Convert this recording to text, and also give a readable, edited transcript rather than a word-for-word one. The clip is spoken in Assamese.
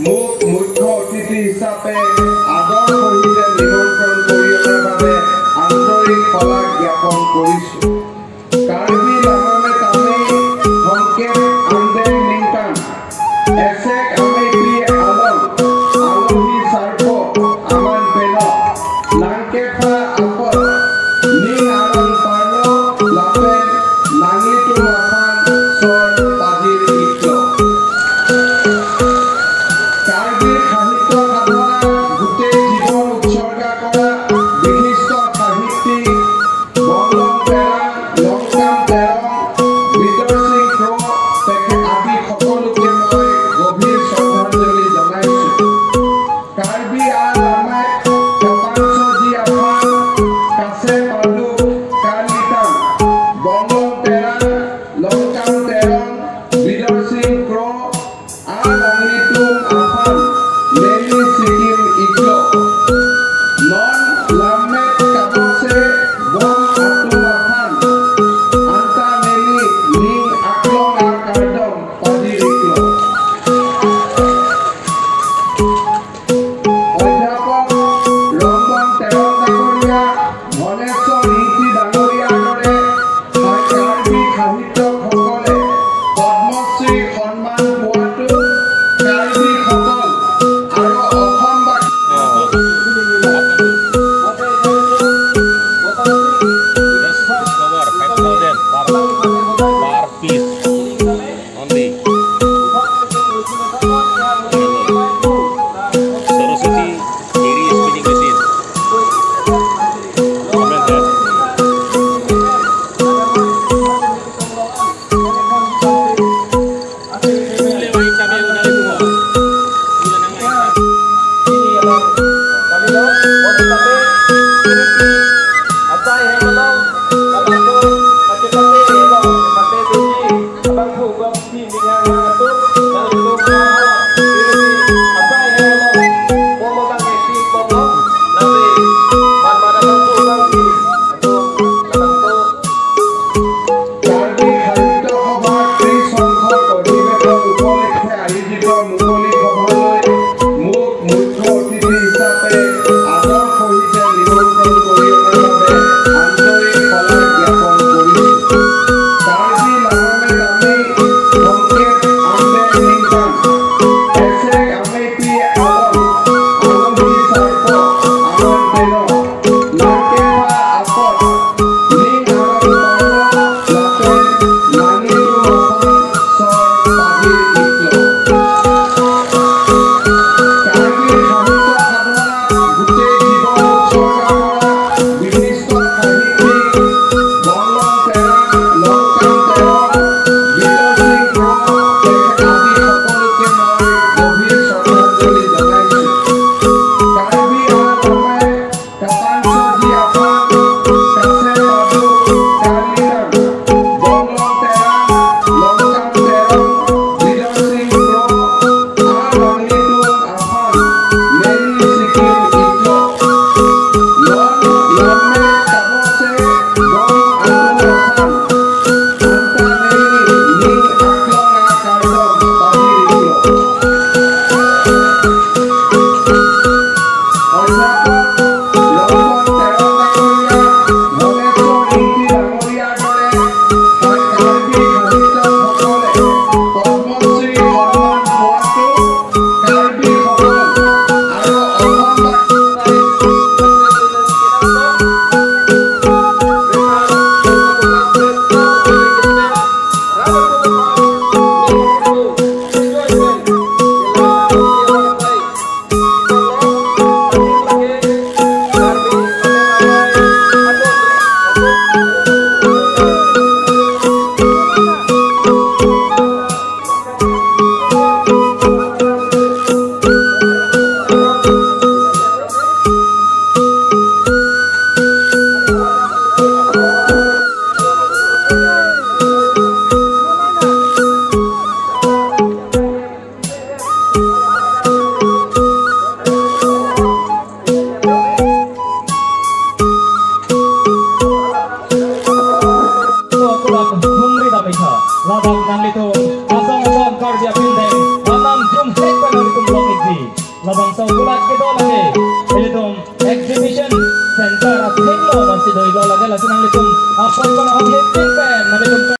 মোক মুখ্য অতিথি হিচাপে আদৰ সহিতে নিমন্ত্ৰণ কৰি অনাৰ বাবে আন্তৰিক শলাগ জ্ঞাপন কৰিছোঁ। কাৰ্বি লামামে তামেই সংকেত আন্দেন নিংকান এছেক আমেপি আলম আলহি সাৰ্প আমান পেল লাংকেফা আপত নিং আৰং পাৰ্ল লাপেন নাঙিটো মাফান চৰ পাজিৰ ইত্ল। কাৰ্বিৰ সাহিত্য সাধনা গোটেই জীৱন উৎসৰ্গা labang sa ulat kita lagi ilitum exhibition center at Henglo masih doi lagi langsung nang litum apa pun hak pen nabitum